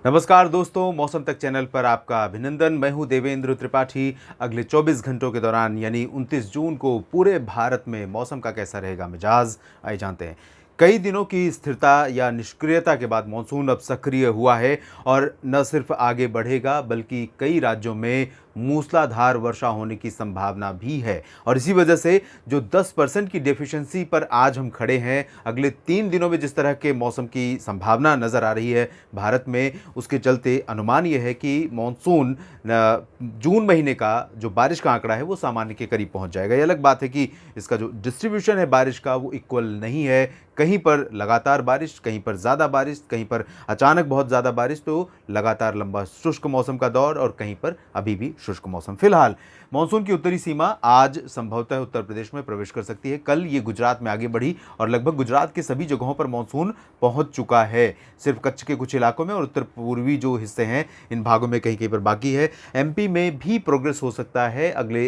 नमस्कार दोस्तों, मौसम तक चैनल पर आपका अभिनंदन। मैं हूं देवेंद्र त्रिपाठी। अगले 24 घंटों के दौरान यानी 29 जून को पूरे भारत में मौसम का कैसा रहेगा मिजाज, आइए जानते हैं। कई दिनों की स्थिरता या निष्क्रियता के बाद मानसून अब सक्रिय हुआ है और न सिर्फ आगे बढ़ेगा बल्कि कई राज्यों में मूसलाधार वर्षा होने की संभावना भी है। और इसी वजह से जो 10% की डेफिशिएंसी पर आज हम खड़े हैं, अगले 3 दिनों में जिस तरह के मौसम की संभावना नज़र आ रही है भारत में, उसके चलते अनुमान ये है कि मानसून जून महीने का जो बारिश का आंकड़ा है वो सामान्य के करीब पहुंच जाएगा। ये अलग बात है कि इसका जो डिस्ट्रीब्यूशन है बारिश का वो इक्वल नहीं है। कहीं पर लगातार बारिश, कहीं पर ज़्यादा बारिश, कहीं पर अचानक बहुत ज़्यादा बारिश, तो लगातार लंबा शुष्क मौसम का दौर और कहीं पर अभी भी शुष्क मौसम। फिलहाल मानसून की उत्तरी सीमा आज संभवतः उत्तर प्रदेश में प्रवेश कर सकती है। कल ये गुजरात में आगे बढ़ी और लगभग गुजरात के सभी जगहों पर मानसून पहुंच चुका है। सिर्फ कच्छ के कुछ इलाकों में और उत्तर पूर्वी जो हिस्से हैं इन भागों में कहीं कहीं पर बाकी है। एमपी में भी प्रोग्रेस हो सकता है अगले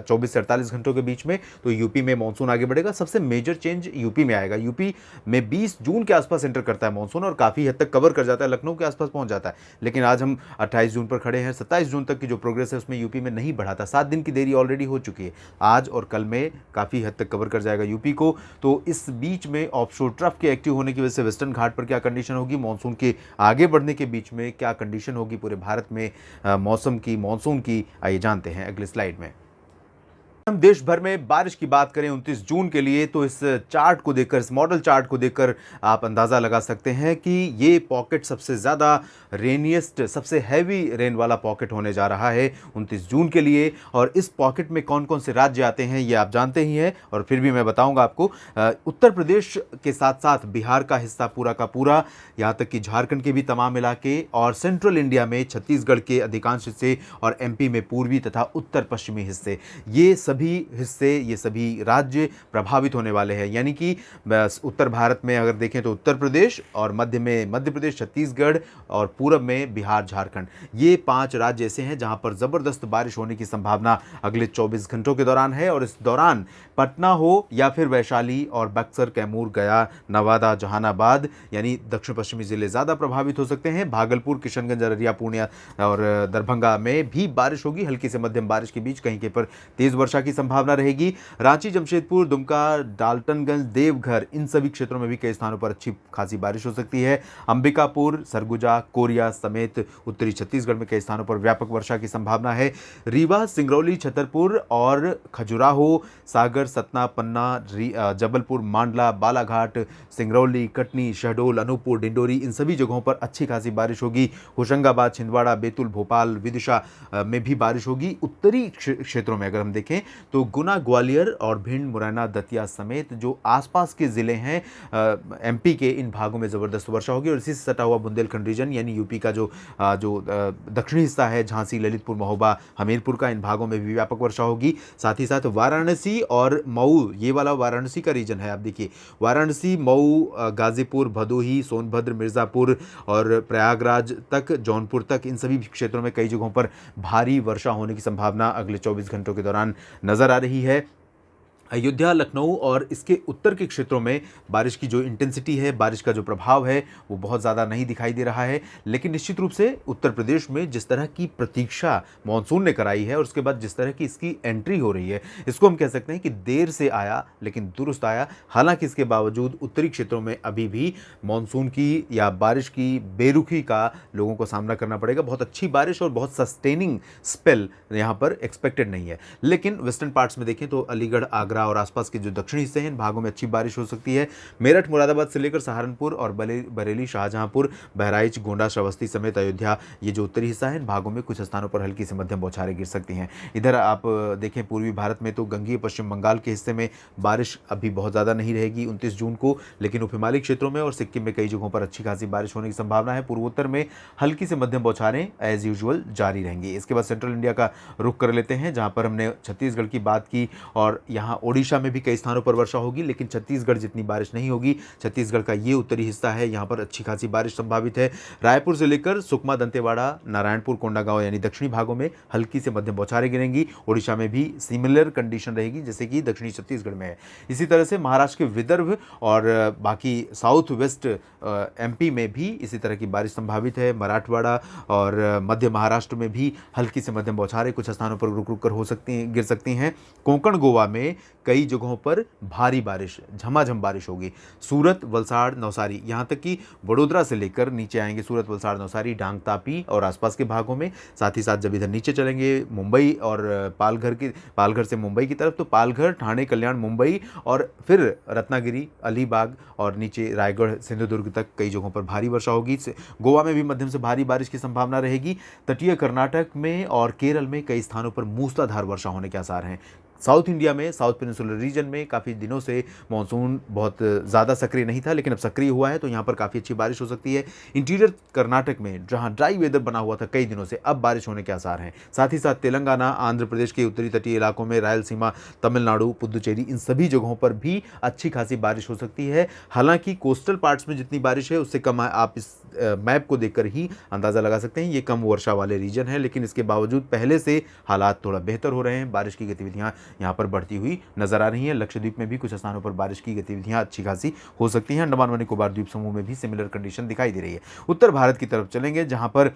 24 से 48 घंटों के बीच में। तो यूपी में मानसून आगे बढ़ेगा। सबसे मेजर चेंज यूपी में आएगा। यूपी में 20 जून के आसपास एंटर करता है मानसून और काफ़ी हद तक कवर कर जाता है, लखनऊ के आसपास पहुंच जाता है। लेकिन आज हम 28 जून पर खड़े हैं। 27 जून तक की जो प्रोग्रेस है उसमें यूपी में नहीं बढ़ा था। 7 दिन की देरी ऑलरेडी हो चुकी है। आज और कल में काफ़ी हद तक कवर कर जाएगा यूपी को। तो इस बीच में ऑफशोर ट्रफ के एक्टिव होने की वजह से वेस्टर्न घाट पर क्या कंडीशन होगी, मानसून के आगे बढ़ने के बीच में क्या कंडीशन होगी पूरे भारत में मौसम की, मानसून की, आइए जानते हैं अगले स्लाइड में। हम देश भर में बारिश की बात करें 29 जून के लिए, तो इस चार्ट को देखकर, इस मॉडल चार्ट को देखकर आप अंदाज़ा लगा सकते हैं कि ये पॉकेट सबसे ज़्यादा रेनिएस्ट, सबसे हैवी रेन वाला पॉकेट होने जा रहा है 29 जून के लिए। और इस पॉकेट में कौन कौन से राज्य आते हैं ये आप जानते ही हैं, और फिर भी मैं बताऊंगा आपको। उत्तर प्रदेश के साथ साथ बिहार का हिस्सा पूरा का पूरा, यहाँ तक कि झारखंड के भी तमाम इलाके, और सेंट्रल इंडिया में छत्तीसगढ़ के अधिकांश हिस्से, और एमपी में पूर्वी तथा उत्तर पश्चिमी हिस्से, ये सभी हिस्से, ये सभी राज्य प्रभावित होने वाले हैं। यानी कि उत्तर भारत में अगर देखें तो उत्तर प्रदेश, और मध्य में मध्य प्रदेश, छत्तीसगढ़, और पूरब में बिहार, झारखंड, ये 5 राज्य ऐसे हैं जहां पर ज़बरदस्त बारिश होने की संभावना अगले 24 घंटों के दौरान है। और इस दौरान पटना हो या फिर वैशाली और बक्सर, कैमूर, गया, नवादा, जहानाबाद यानी दक्षिण पश्चिमी जिले ज़्यादा प्रभावित हो सकते हैं। भागलपुर, किशनगंज, अररिया, पूर्णिया और दरभंगा में भी बारिश होगी। हल्की से मध्यम बारिश के बीच कहीं कहीं पर तेज वर्षा की संभावना रहेगी। रांची, जमशेदपुर, दुमका, डाल्टनगंज, देवघर, इन सभी क्षेत्रों में भी कई स्थानों पर अच्छी खासी बारिश हो सकती है। अंबिकापुर, सरगुजा, कोरिया समेत उत्तरी छत्तीसगढ़ में कई स्थानों पर व्यापक वर्षा की संभावना है। रीवा, सिंगरौली, छतरपुर और खजुराहो, सागर, सतना, पन्ना, जबलपुर, मांडला, बालाघाट, सिंगरौली, कटनी, शहडोल, अनूपपुर, डिंडोरी, इन सभी जगहों पर अच्छी खासी बारिश होगी। होशंगाबाद, छिंदवाड़ा, बैतूल, भोपाल, विदिशा में भी बारिश होगी। उत्तरी क्षेत्रों में अगर हम देखें तो गुना, ग्वालियर और भिंड, मुरैना, दतिया समेत जो आसपास के ज़िले हैं एमपी के, इन भागों में ज़बरदस्त वर्षा होगी। और इसी से सटा हुआ बुंदेलखंड रीजन यानी यूपी का जो दक्षिणी हिस्सा है, झांसी, ललितपुर, महोबा, हमीरपुर का, इन भागों में भी व्यापक वर्षा होगी। साथ ही साथ वाराणसी और मऊ, ये वाला वाराणसी का रीजन है, आप देखिए वाराणसी, मऊ, गाजीपुर, भदोही, सोनभद्र, मिर्ज़ापुर और प्रयागराज तक, जौनपुर तक, इन सभी क्षेत्रों में कई जगहों पर भारी वर्षा होने की संभावना अगले 24 घंटों के दौरान नजर आ रही है। अयोध्या, लखनऊ और इसके उत्तर के क्षेत्रों में बारिश की जो इंटेंसिटी है, बारिश का जो प्रभाव है, वो बहुत ज़्यादा नहीं दिखाई दे रहा है। लेकिन निश्चित रूप से उत्तर प्रदेश में जिस तरह की प्रतीक्षा मानसून ने कराई है और उसके बाद जिस तरह की इसकी एंट्री हो रही है, इसको हम कह सकते हैं कि देर से आया लेकिन दुरुस्त आया। हालांकि इसके बावजूद उत्तरी क्षेत्रों में अभी भी मानसून की या बारिश की बेरुखी का लोगों को सामना करना पड़ेगा। बहुत अच्छी बारिश और बहुत सस्टेनिंग स्पेल यहाँ पर एक्सपेक्टेड नहीं है। लेकिन वेस्टर्न पार्ट्स में देखें तो अलीगढ़, आगरा और आसपास के जो दक्षिणी हिस्से हैं इन भागों में अच्छी बारिश हो सकती है। मेरठ, मुरादाबाद से लेकर सहारनपुर और बरेली, शाहजहांपुर, बहराइच, गोंडा, श्रावस्ती समेत अयोध्या, ये जो उत्तरी हिस्सा है इन भागों में कुछ स्थानों पर हल्की से मध्यम बौछारें गिर सकती हैं। इधर आप देखें पूर्वी भारत में तो गंगीय पश्चिम बंगाल के हिस्से में बारिश अभी बहुत ज़्यादा नहीं रहेगी 29 जून को, लेकिन उपहिमालयी क्षेत्रों में और सिक्किम में कई जगहों पर अच्छी खासी बारिश होने की संभावना है। पूर्वोत्तर में हल्की से मध्यम बौछारें एज यूजुअल जारी रहेंगी। इसके बाद सेंट्रल इंडिया का रुख कर लेते हैं, जहाँ पर हमने छत्तीसगढ़ की बात की और यहाँ ओडिशा में भी कई स्थानों पर वर्षा होगी, लेकिन छत्तीसगढ़ जितनी बारिश नहीं होगी। छत्तीसगढ़ का ये उत्तरी हिस्सा है, यहाँ पर अच्छी खासी बारिश संभावित है। रायपुर से लेकर सुकमा, दंतेवाड़ा, नारायणपुर, कोंडागांव यानी दक्षिणी भागों में हल्की से मध्यम बौछारें गिरेंगी। ओडिशा में भी सिमिलर कंडीशन रहेगी जैसे कि दक्षिणी छत्तीसगढ़ में है। इसी तरह से महाराष्ट्र के विदर्भ और बाकी साउथ वेस्ट एमपी में भी इसी तरह की बारिश संभावित है। मराठवाड़ा और मध्य महाराष्ट्र में भी हल्की से मध्यम बौछारें कुछ स्थानों पर रुक रुक कर हो सकती हैं, गिर सकती हैं। कोंकण, गोवा में कई जगहों पर भारी बारिश, झमाझम बारिश होगी। सूरत, वलसाड़, नवसारी, यहाँ तक कि वडोदरा से लेकर नीचे आएंगे सूरत, वलसाड़, नवसारी, डांग, तापी और आसपास के भागों में। साथ ही साथ जब इधर नीचे चलेंगे मुंबई और पालघर से मुंबई की तरफ, तो पालघर, ठाणे, कल्याण, मुंबई और फिर रत्नागिरी, अलीबाग और नीचे रायगढ़, सिंधुदुर्ग तक कई जगहों पर भारी वर्षा होगी। गोवा में भी मध्यम से भारी बारिश की संभावना रहेगी। तटीय कर्नाटक में और केरल में कई स्थानों पर मूसलाधार वर्षा होने के आसार हैं। साउथ इंडिया में, साउथ पेनिनसुलर रीजन में काफ़ी दिनों से मानसून बहुत ज़्यादा सक्रिय नहीं था, लेकिन अब सक्रिय हुआ है, तो यहाँ पर काफ़ी अच्छी बारिश हो सकती है। इंटीरियर कर्नाटक में जहाँ ड्राई वेदर बना हुआ था कई दिनों से, अब बारिश होने के आसार हैं। साथ ही साथ तेलंगाना, आंध्र प्रदेश के उत्तरी तटीय इलाकों में, रायलसीमा, तमिलनाडु, पुदुचेरी, इन सभी जगहों पर भी अच्छी खासी बारिश हो सकती है। हालांकि कोस्टल पार्ट्स में जितनी बारिश है उससे कम आप इस मैप को देखकर ही अंदाज़ा लगा सकते हैं, ये कम वर्षा वाले रीजन है, लेकिन इसके बावजूद पहले से हालात थोड़ा बेहतर हो रहे हैं। बारिश की गतिविधियाँ यहाँ पर बढ़ती हुई नजर आ रही हैं। लक्षद्वीप में भी कुछ स्थानों पर बारिश की गतिविधियाँ अच्छी खासी हो सकती हैं। अंडमान व निकोबार द्वीप समूह में भी सिमिलर कंडीशन दिखाई दे रही है। उत्तर भारत की तरफ चलेंगे, जहाँ पर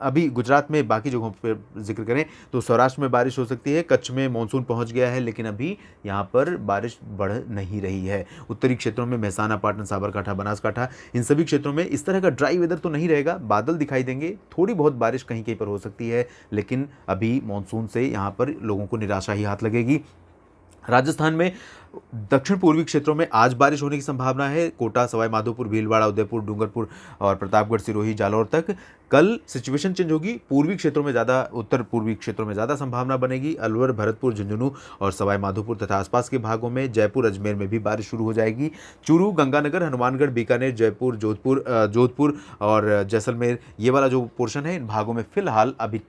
अभी गुजरात में बाकी जगहों पर जिक्र करें तो सौराष्ट्र में बारिश हो सकती है। कच्छ में मानसून पहुँच गया है, लेकिन अभी यहाँ पर बारिश बढ़ नहीं रही है। उत्तरी क्षेत्रों में मेहसाना, पाटन, साबरकांठा, बनासकांठा, इन सभी क्षेत्रों में इस तरह का ड्राई वेदर तो नहीं रहेगा, बादल दिखाई देंगे, थोड़ी बहुत बारिश कहीं कहीं पर हो सकती है, लेकिन अभी मानसून से यहाँ पर लोगों को निराशा ही हाथ लगेगी। राजस्थान में दक्षिण पूर्वी क्षेत्रों में आज बारिश होने की संभावना है। कोटा, सवाई माधोपुर, भीलवाड़ा, उदयपुर, डूंगरपुर और प्रतापगढ़, सिरोही, जालौर तक। कल सिचुएशन चेंज होगी, पूर्वी क्षेत्रों में ज़्यादा, उत्तर पूर्वी क्षेत्रों में ज़्यादा संभावना बनेगी। अलवर, भरतपुर, झुंझुनू और सवाई माधोपुर तथा आसपास के भागों में, जयपुर, अजमेर में भी बारिश शुरू हो जाएगी। चूरू, गंगानगर, हनुमानगढ़, बीकानेर, जयपुर, जोधपुर और जैसलमेर, ये वाला जो पोर्शन है, इन भागों में फिलहाल अभी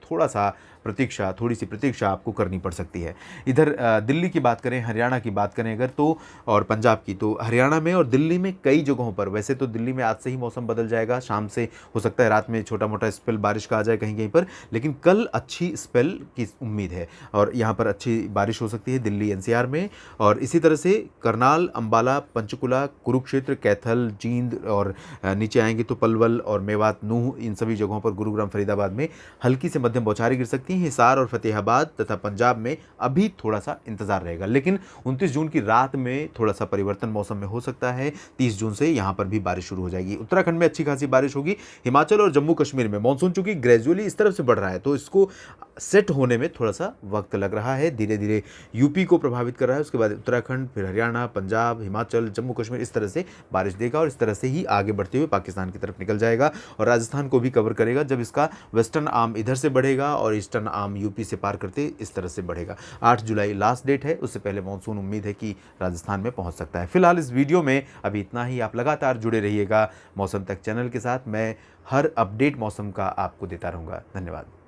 थोड़ी सी प्रतीक्षा आपको करनी पड़ सकती है। इधर दिल्ली की बात करें, हरियाणा की बात करें अगर तो, और पंजाब की, तो हरियाणा में और दिल्ली में कई जगहों पर, वैसे तो दिल्ली में आज से ही मौसम बदल जाएगा, शाम से हो सकता है रात में छोटा मोटा स्पेल बारिश का आ जाए कहीं कहीं पर, लेकिन कल अच्छी स्पेल की उम्मीद है और यहाँ पर अच्छी बारिश हो सकती है दिल्ली एनसीआर में। और इसी तरह से करनाल, अंबाला, पंचकुला, कुरुक्षेत्र, कैथल, जींद और नीचे आएंगे तो पलवल और मेवात, नूह, इन सभी जगहों पर, गुरुग्राम, फरीदाबाद में हल्की से मध्यम बौछारें गिर सकती हैं। हिसार और फतेहाबाद तथा पंजाब में अभी थोड़ा सा इंतजार रहेगा, लेकिन 29 जून की रात में थोड़ा सा परिवर्तन मौसम में हो सकता है। 30 जून से यहाँ पर भी बारिश शुरू हो जाएगी। उत्तराखंड में अच्छी खासी बारिश होगी। हिमाचल और जम्मू कश्मीर में मानसून चूंकि ग्रेजुअली इस तरफ से बढ़ रहा है, तो इसको सेट होने में थोड़ा सा वक्त लग रहा है। धीरे धीरे यूपी को प्रभावित कर रहा है, उसके बाद उत्तराखंड, फिर हरियाणा, पंजाब, हिमाचल, जम्मू कश्मीर, इस तरह से बारिश देगा और इस तरह से ही आगे बढ़ते हुए पाकिस्तान की तरफ निकल जाएगा और राजस्थान को भी कवर करेगा, जब इसका वेस्टर्न आर्म इधर से बढ़ेगा और ईस्टर्न आर्म यूपी से पार करते इस तरह से बढ़ेगा। 8 जुलाई लास्ट डेट है, उससे पहले मानसून उम्मीद है कि राजस्थान में पहुंच सकता है। फिलहाल इस वीडियो में अभी इतना ही। आप लगातार जुड़े रहिएगा मौसम तक चैनल के साथ। मैं हर अपडेट मौसम का आपको देता रहूँगा। धन्यवाद।